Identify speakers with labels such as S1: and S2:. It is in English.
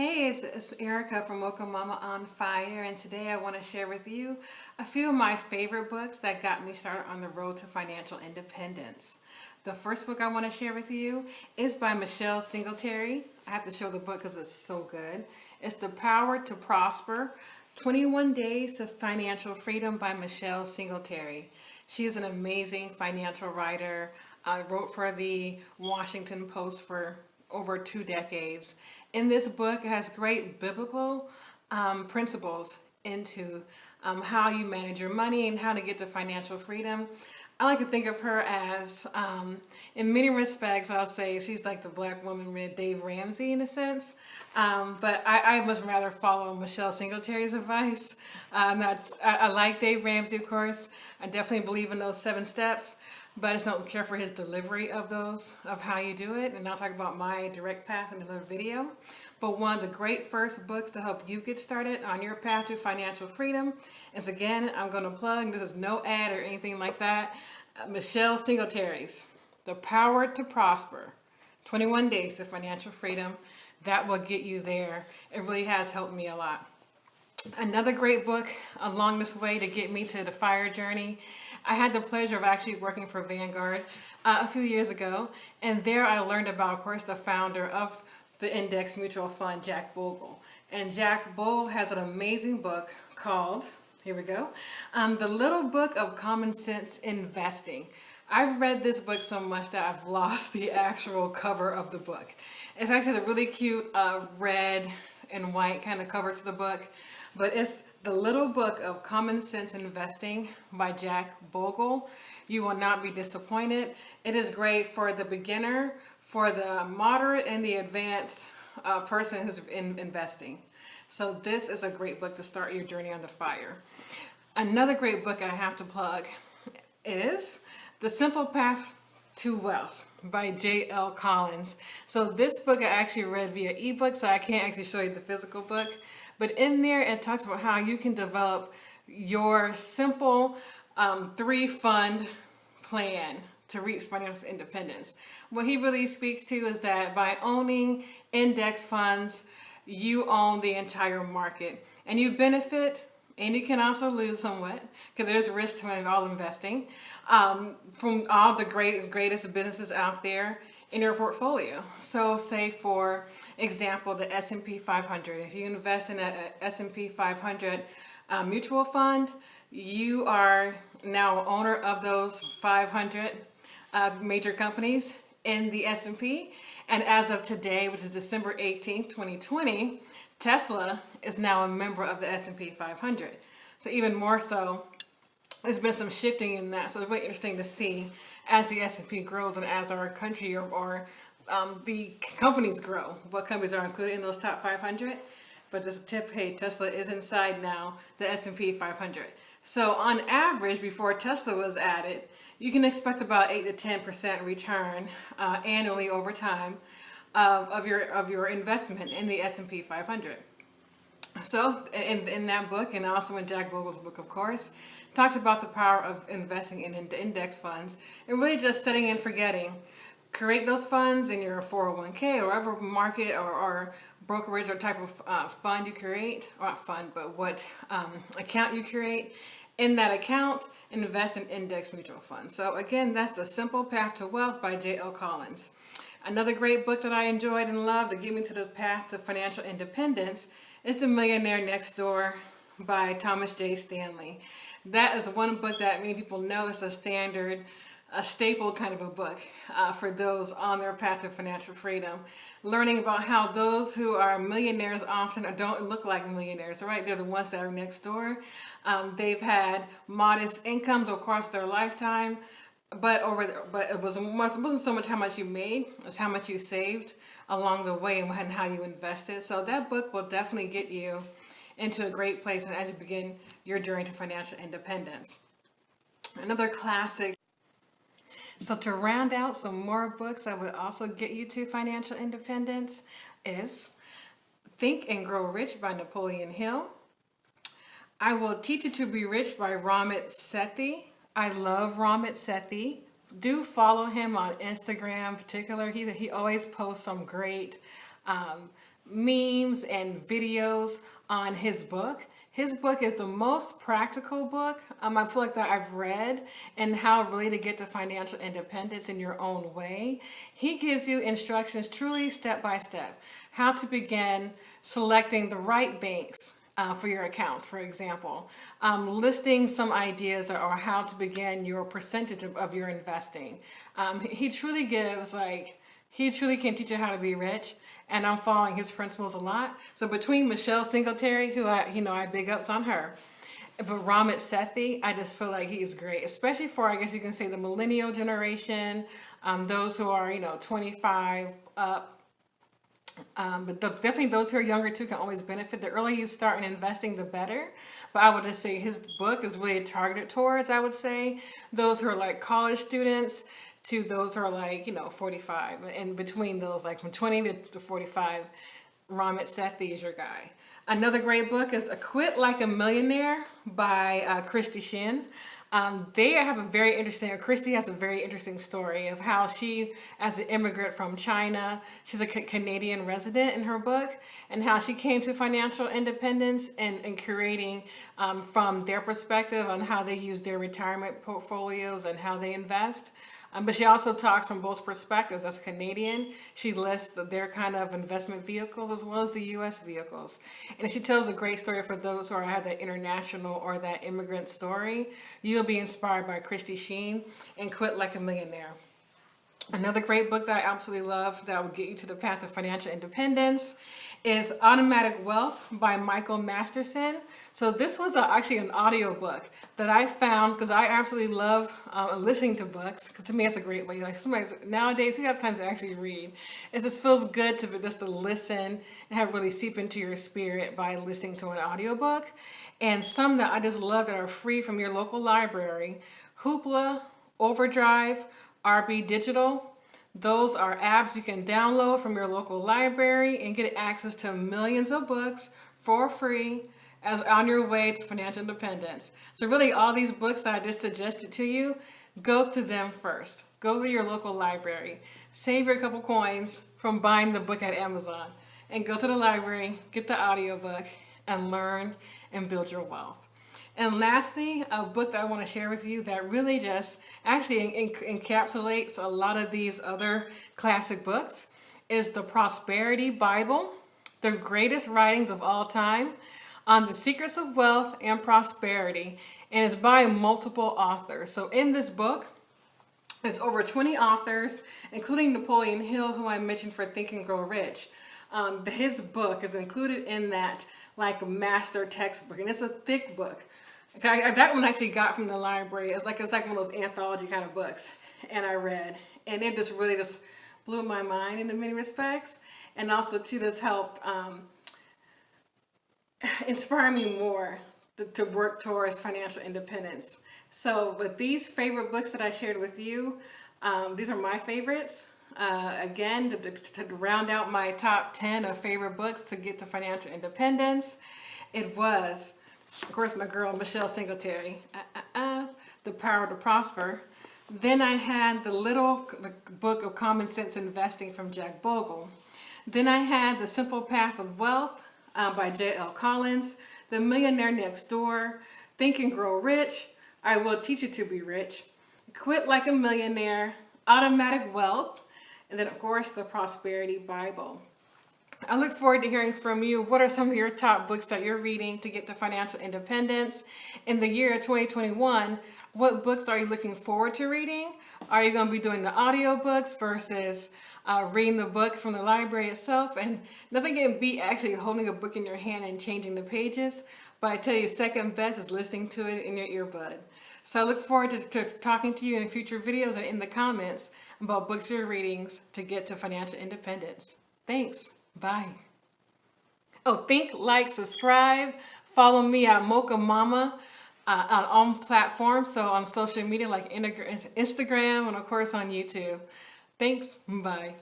S1: Hey, it's Erica from Mocha Mama on Fire, and today I want to share with you a few of my favorite books that got me started on the road to financial independence. The first book I want to share with you is by Michelle Singletary. I have to show the book because it's so good. It's The Power to Prosper, 21 Days to Financial Freedom by Michelle Singletary. She is an amazing financial writer. Wrote for the Washington Post for over 2 decades. In this book, it has great biblical principles into how you manage your money and how to get to financial freedom. I like to think of her as, in many respects, I'll say she's like the black woman with Dave Ramsey in a sense. But I much rather follow Michelle Singletary's advice. I like Dave Ramsey, of course. I definitely believe in those 7 steps. But I just don't care for his delivery of those, of how you do it. And I'll talk about my direct path in another video. But one of the great first books to help you get started on your path to financial freedom is, again, I'm going to plug, this is no ad or anything like that, Michelle Singletary's The Power to Prosper, 21 Days to Financial Freedom. That will get you there. It really has helped me a lot. Another great book along this way to get me to the FIRE journey. I had the pleasure of actually working for Vanguard a few years ago, and there I learned about, of course, the founder of the index mutual fund, Jack Bogle. And Jack Bogle has an amazing book called, here we go, The Little Book of Common Sense Investing. I've read this book so much that I've lost the actual cover of the book. It's actually a really cute red and white kind of cover to the book. But it's The Little Book of Common Sense Investing by Jack Bogle. You will not be disappointed. It is great for the beginner, for the moderate, and the advanced person who's in investing. So this is a great book to start your journey on the FIRE. Another great book I have to plug is The Simple Path to Wealth by J.L. Collins. So this book I actually read via ebook, so I can't actually show you the physical book. But in there, it talks about how you can develop your simple 3-fund plan to reach financial independence. What he really speaks to is that by owning index funds, you own the entire market. And you benefit, and you can also lose somewhat, because there's risk to all investing, from all the greatest businesses out there in your portfolio. So say for example, the S&P 500. If you invest in a S&P 500 mutual fund, you are now owner of those 500 major companies in the S&P. And as of today, which is December 18th, 2020, Tesla is now a member of the S&P 500. So even more so, there's been some shifting in that. So it's really interesting to see as the S&P grows and as our country or the companies grow, what companies are included in those top 500. But this tip, hey, Tesla is inside now the S&P 500. So on average, before Tesla was added, you can expect about 8 to 10% return annually over time of your investment in the S&P 500. So in that book, and also in Jack Bogle's book, of course, talks about the power of investing in index funds and really just setting and forgetting. Create those funds in your 401k or whatever market or brokerage or type of fund you create, or not fund, but what account you create. In that account, invest in index mutual funds. So again, that's The Simple Path to Wealth by J.L. Collins. Another great book that I enjoyed and loved to get me to the path to financial independence is The Millionaire Next Door by Thomas J. Stanley. That is one book that many people know is a staple kind of a book for those on their path to financial freedom. Learning about how those who are millionaires often don't look like millionaires, right? They're the ones that are next door. They've had modest incomes across their lifetime, but it wasn't so much how much you made, it's how much you saved along the way and how you invested. So that book will definitely get you into a great place and as you begin your journey to financial independence. Another classic. So to round out some more books that will also get you to financial independence is Think and Grow Rich by Napoleon Hill. I Will Teach You to Be Rich by Ramit Sethi. I love Ramit Sethi. Do follow him on Instagram in particular. He always posts some great memes and videos on his book. His book is the most practical book I feel like that I've read, and how really to get to financial independence in your own way. He gives you instructions truly step by step, how to begin selecting the right banks for your accounts, for example, listing some ideas or how to begin your percentage of your investing. He truly gives he truly can teach you how to be rich, and I'm following his principles a lot. So between Michelle Singletary, who I big ups on her, but Ramit Sethi, I just feel like he's great, especially for, I guess you can say, the millennial generation, those who are 25 up. Definitely those who are younger too can always benefit. The earlier you start in investing, the better. But I would just say his book is really targeted towards, I would say, those who are like college students to those who are 45. And between those, like from 20 to 45, Ramit Sethi is your guy. Another great book is Acquit Like a Millionaire by Christy Shin. They have a very interesting, Christy has a very interesting story of how she, as an immigrant from China, she's a Canadian resident in her book, and how she came to financial independence and curating from their perspective on how they use their retirement portfolios and how they invest. But she also talks from both perspectives. As a Canadian, she lists their kind of investment vehicles as well as the U.S. vehicles. And she tells a great story for those who have that international or that immigrant story. You'll be inspired by Christy Shin and Quit Like a Millionaire. Another great book that I absolutely love that will get you to the path of financial independence is Automatic Wealth by Michael Masterson. So this was actually an audio book that I found because I absolutely love listening to books. Because to me, it's a great way. Nowadays, we have time to actually read. It just feels good to listen and have really seep into your spirit by listening to an audio book. And some that I just love that are free from your local library: Hoopla, Overdrive, RB Digital. Those are apps you can download from your local library and get access to millions of books for free as on your way to financial independence. So really all these books that I just suggested to you, go to them first. Go to your local library. Save your couple coins from buying the book at Amazon and go to the library, get the audiobook, and learn and build your wealth. And lastly, a book that I want to share with you that really just actually encapsulates a lot of these other classic books is The Prosperity Bible, the greatest writings of all time on the secrets of wealth and prosperity, and it's by multiple authors. So in this book, there's over 20 authors, including Napoleon Hill, who I mentioned for Think and Grow Rich. His book is included in that master textbook, and it's a thick book. That one I actually got from the library. It's like one of those anthology kind of books, and I read, and it just really just blew my mind in many respects, and also too this helped inspire me more to work towards financial independence. So with these favorite books that I shared with you, these are my favorites. Again, to round out my top 10 of favorite books to get to financial independence, it was, of course, my girl Michelle Singletary, The Power to Prosper. Then I had the book of Common Sense Investing from Jack Bogle. Then I had The Simple Path of Wealth by J.L. Collins, The Millionaire Next Door, Think and Grow Rich, I Will Teach You to Be Rich, Quit Like a Millionaire, Automatic Wealth, and then, of course, The Prosperity Bible. I look forward to hearing from you. What are some of your top books that you're reading to get to financial independence? In the year 2021, what books are you looking forward to reading? Are you going to be doing the audiobooks versus reading the book from the library itself? And nothing can beat actually holding a book in your hand and changing the pages. But I tell you, second best is listening to it in your earbud. So I look forward to talking to you in future videos and in the comments about books you're reading to get to financial independence. Thanks. Bye. Oh, think, like, subscribe. Follow me at Mocha Mama on all platforms. So on social media like Instagram and of course on YouTube. Thanks. Bye.